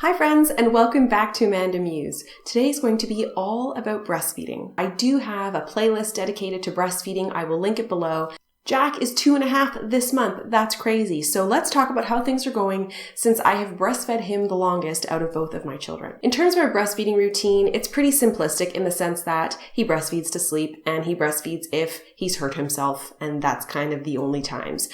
Hi friends, and welcome back to Amanda Muse. Today is going to be all about breastfeeding. I do have a playlist dedicated to breastfeeding. I will link it below. Jack is 2.5 this month. That's crazy. So let's talk about how things are going since I have breastfed him the longest out of both of my children. In terms of our breastfeeding routine, it's pretty simplistic in the sense that he breastfeeds to sleep and he breastfeeds if he's hurt himself, and that's kind of the only times.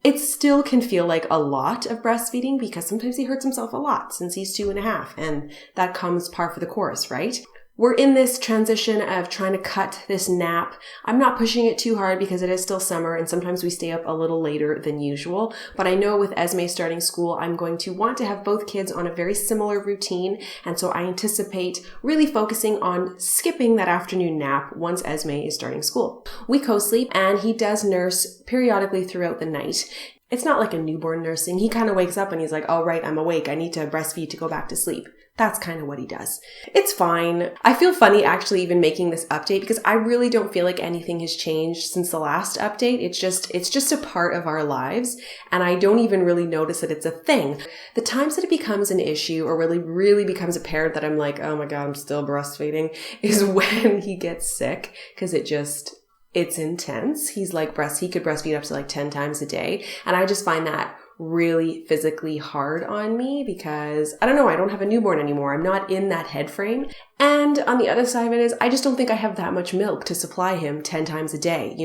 It still can feel like a lot of breastfeeding because sometimes he hurts himself a lot since he's 2.5, and that comes par for the course, right? We're in this transition of trying to cut this nap. I'm not pushing it too hard because it is still summer and sometimes we stay up a little later than usual. But I know with Esme starting school, I'm going to want to have both kids on a very similar routine. And so I anticipate really focusing on skipping that afternoon nap once Esme is starting school. We co-sleep and he does nurse periodically throughout the night. It's not like a newborn nursing. He kind of wakes up and he's like, all right, I'm awake. I need to breastfeed to go back to sleep. That's kind of what he does. It's fine. I feel funny actually even making this update because I really don't feel like anything has changed since the last update. It's just a part of our lives and I don't even really notice that it's a thing. The times that it becomes an issue or really becomes apparent that I'm like, oh my God, I'm still breastfeeding is when he gets sick because it's intense. He could breastfeed up to like 10 times a day. And I just find that really physically hard on me because I don't know, I don't have a newborn anymore. I'm not in that head frame. And on the other side of it is I just don't think I have that much milk to supply him 10 times a day,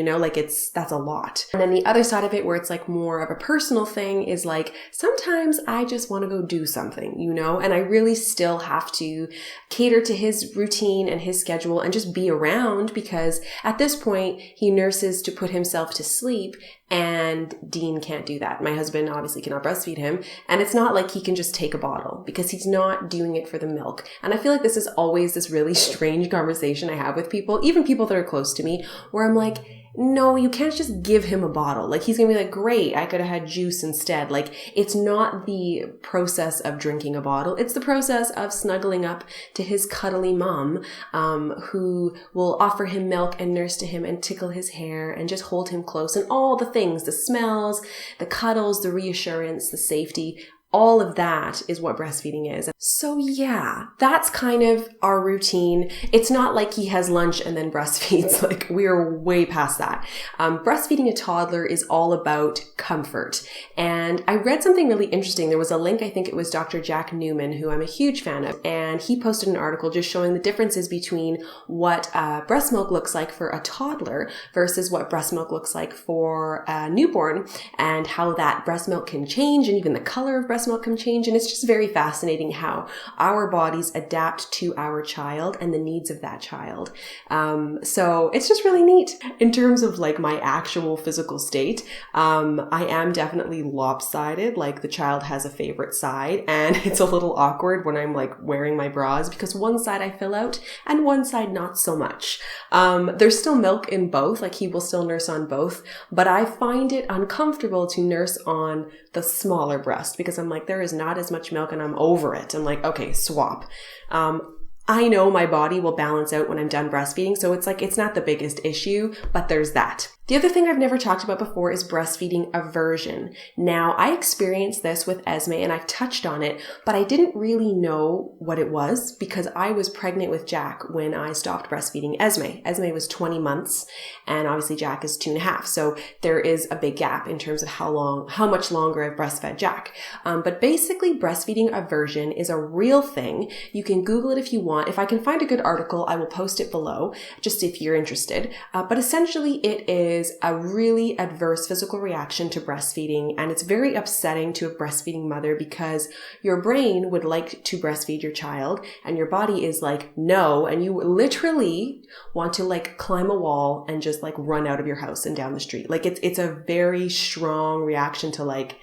that's a lot. And then the other side of it where it's like more of a personal thing is like sometimes I just want to go do something, and I really still have to cater to his routine and his schedule and just be around because at this point he nurses to put himself to sleep and Dean can't do that. My husband obviously cannot breastfeed him. And it's not like he can just take a bottle because he's not doing it for the milk. And I feel like this is always this really strange conversation I have with people, even people that are close to me, where I'm like, no, you can't just give him a bottle. Like he's going to be like, great, I could have had juice instead. Like it's not the process of drinking a bottle. It's the process of snuggling up to his cuddly mom, who will offer him milk and nurse to him and tickle his hair and just hold him close and all the things, the smells, the cuddles, the reassurance, the safety. All of that is what breastfeeding is. So yeah, that's kind of our routine. It's not like he has lunch and then breastfeeds. Like we're way past that. Breastfeeding a toddler is all about comfort. And I read something really interesting. There was a link, I think it was Dr. Jack Newman, who I'm a huge fan of. And he posted an article just showing the differences between what breast milk looks like for a toddler versus what breast milk looks like for a newborn and how that breast milk can change and even the color of breast milk can change. And it's just very fascinating how our bodies adapt to our child and the needs of that child. So it's just really neat. In terms of like my actual physical state, I am definitely lopsided. Like the child has a favorite side and it's a little awkward when I'm like wearing my bras because one side I fill out and one side not so much. There's still milk in both, like he will still nurse on both, but I find it uncomfortable to nurse on the smaller breast because I'm like, there is not as much milk and I'm over it. I'm like, okay, swap. I know my body will balance out when I'm done breastfeeding. So it's like, it's not the biggest issue, but there's that. The other thing I've never talked about before is breastfeeding aversion. Now, I experienced this with Esme and I've touched on it, but I didn't really know what it was because I was pregnant with Jack when I stopped breastfeeding Esme. Esme was 20 months and obviously Jack is 2.5. So there is a big gap in terms of how much longer I've breastfed Jack. But basically breastfeeding aversion is a real thing. You can Google it if you want. If I can find a good article, I will post it below just if you're interested. But essentially it is a really adverse physical reaction to breastfeeding, and it's very upsetting to a breastfeeding mother because your brain would like to breastfeed your child and your body is like, no, and you literally want to like climb a wall and just like run out of your house and down the street. Like it's a very strong reaction to like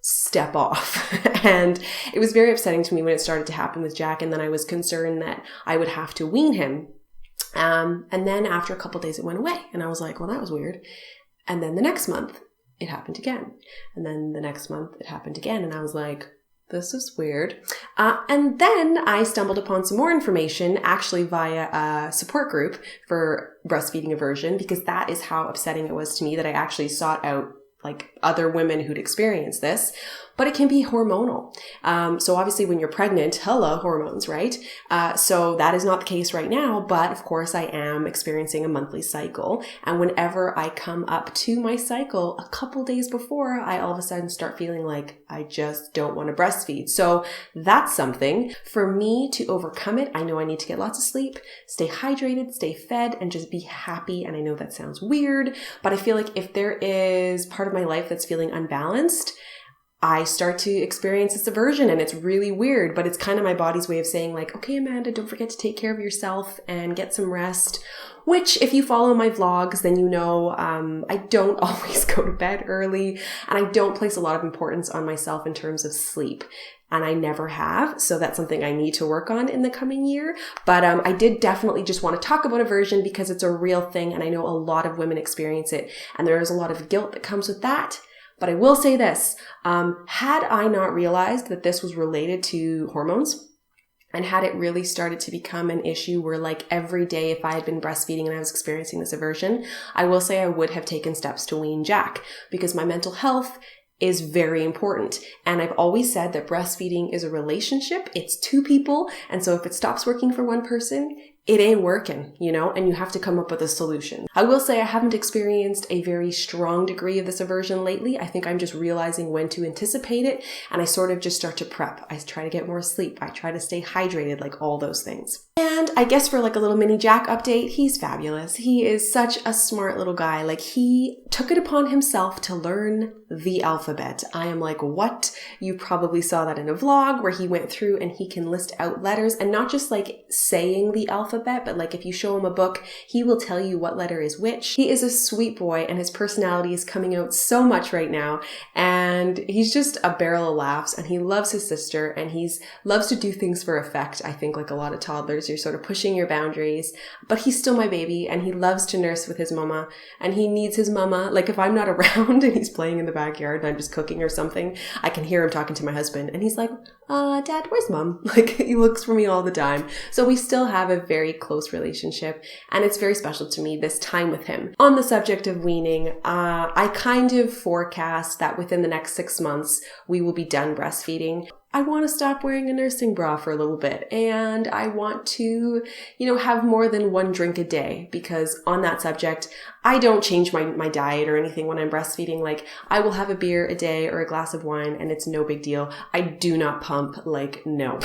step off. And it was very upsetting to me when it started to happen with Jack, and then I was concerned that I would have to wean him. And then after a couple of days, it went away. And I was like, well, that was weird. And then the next month, it happened again. And then the next month, it happened again. And I was like, this is weird. And then I stumbled upon some more information, actually via a support group for breastfeeding aversion, because that is how upsetting it was to me that I actually sought out like other women who'd experienced this. but it can be hormonal. So obviously when you're pregnant, hello, hormones, right? So that is not the case right now, but of course I am experiencing a monthly cycle. And whenever I come up to my cycle a couple days before, I all of a sudden start feeling like I just don't want to breastfeed. So that's something for me to overcome it. I know I need to get lots of sleep, stay hydrated, stay fed, and just be happy. And I know that sounds weird, but I feel like if there is part of my life that's feeling unbalanced, I start to experience this aversion, and it's really weird, but it's kind of my body's way of saying like, okay, Amanda, don't forget to take care of yourself and get some rest, which if you follow my vlogs, then you know I don't always go to bed early, and I don't place a lot of importance on myself in terms of sleep. And I never have. So that's something I need to work on in the coming year. But I did definitely just want to talk about aversion because it's a real thing. And I know a lot of women experience it. And there is a lot of guilt that comes with that. But I will say this, had I not realized that this was related to hormones, and had it really started to become an issue where like every day if I had been breastfeeding and I was experiencing this aversion, I will say I would have taken steps to wean Jack because my mental health is very important. And I've always said that breastfeeding is a relationship. It's two people. And so if it stops working for one person, it ain't working, you know, and you have to come up with a solution. I will say I haven't experienced a very strong degree of this aversion lately. I think I'm just realizing when to anticipate it, and I sort of just start to prep. I try to get more sleep. I try to stay hydrated, like all those things. And I guess for like a little mini Jack update, he's fabulous. He is such a smart little guy. Like he took it upon himself to learn the alphabet. I am like, what? You probably saw that in a vlog where he went through and he can list out letters, and not just like saying the alphabet, but like if you show him a book, he will tell you what letter is which. He is a sweet boy, and his personality is coming out so much right now. And he's just a barrel of laughs, and he loves his sister, and he's loves to do things for effect. I think like a lot of toddlers, you're sort of pushing your boundaries, but he's still my baby, and he loves to nurse with his mama, and he needs his mama. Like if I'm not around and he's playing in the backyard and I'm just cooking or something, I can hear him talking to my husband, and he's like, Dad, where's mom? Like he looks for me all the time. So we still have a very close relationship, and it's very special to me, this time with him. On the subject of weaning, I kind of forecast that within the next 6 months, we will be done breastfeeding. I want to stop wearing a nursing bra for a little bit, and I want to, you know, have more than one drink a day, because on that subject, I don't change my diet or anything when I'm breastfeeding. Like I will have a beer a day or a glass of wine, and it's no big deal. I do not pump, like no.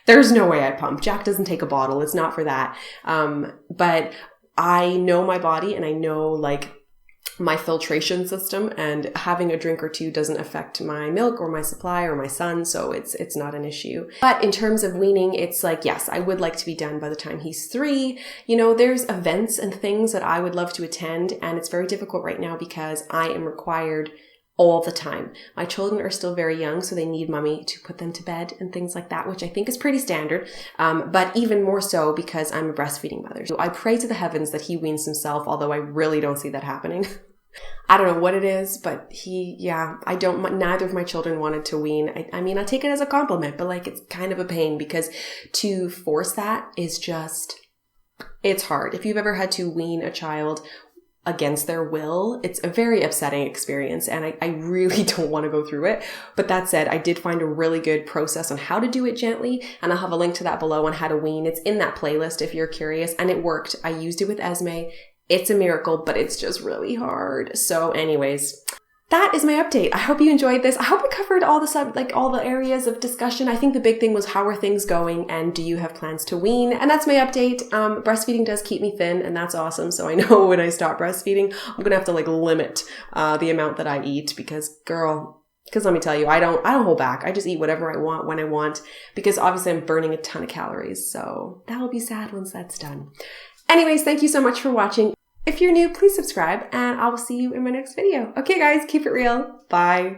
There's no way I pump. Jack doesn't take a bottle. It's not for that. But I know my body, and I know like my filtration system, and having a drink or two doesn't affect my milk or my supply or my son, so it's not an issue. But in terms of weaning, it's like, yes, I would like to be done by the time he's 3. You know, there's events and things that I would love to attend, and it's very difficult right now because I am required all the time. My children are still very young, so they need mommy to put them to bed and things like that, which I think is pretty standard. But even more so because I'm a breastfeeding mother. So I pray to the heavens that he weans himself, although I really don't see that happening. I don't know what it is, but neither of my children wanted to wean. I mean, I take it as a compliment, but like it's kind of a pain because to force that is just, it's hard. If you've ever had to wean a child against their will, it's a very upsetting experience, and I really don't want to go through it. But that said, I did find a really good process on how to do it gently, and I'll have a link to that below on how to wean. It's in that playlist if you're curious, and it worked. I used it with Esme. It's a miracle, but it's just really hard. So anyways, that is my update. I hope you enjoyed this. I hope I covered all the areas of discussion. I think the big thing was, how are things going, and do you have plans to wean? And that's my update. Breastfeeding does keep me thin, and that's awesome. So I know when I stop breastfeeding, I'm gonna have to like limit the amount that I eat because let me tell you, I don't hold back. I just eat whatever I want when I want, because obviously I'm burning a ton of calories. So that'll be sad once that's done. Anyways, thank you so much for watching. If you're new, please subscribe, and I will see you in my next video. Okay guys, keep it real. Bye.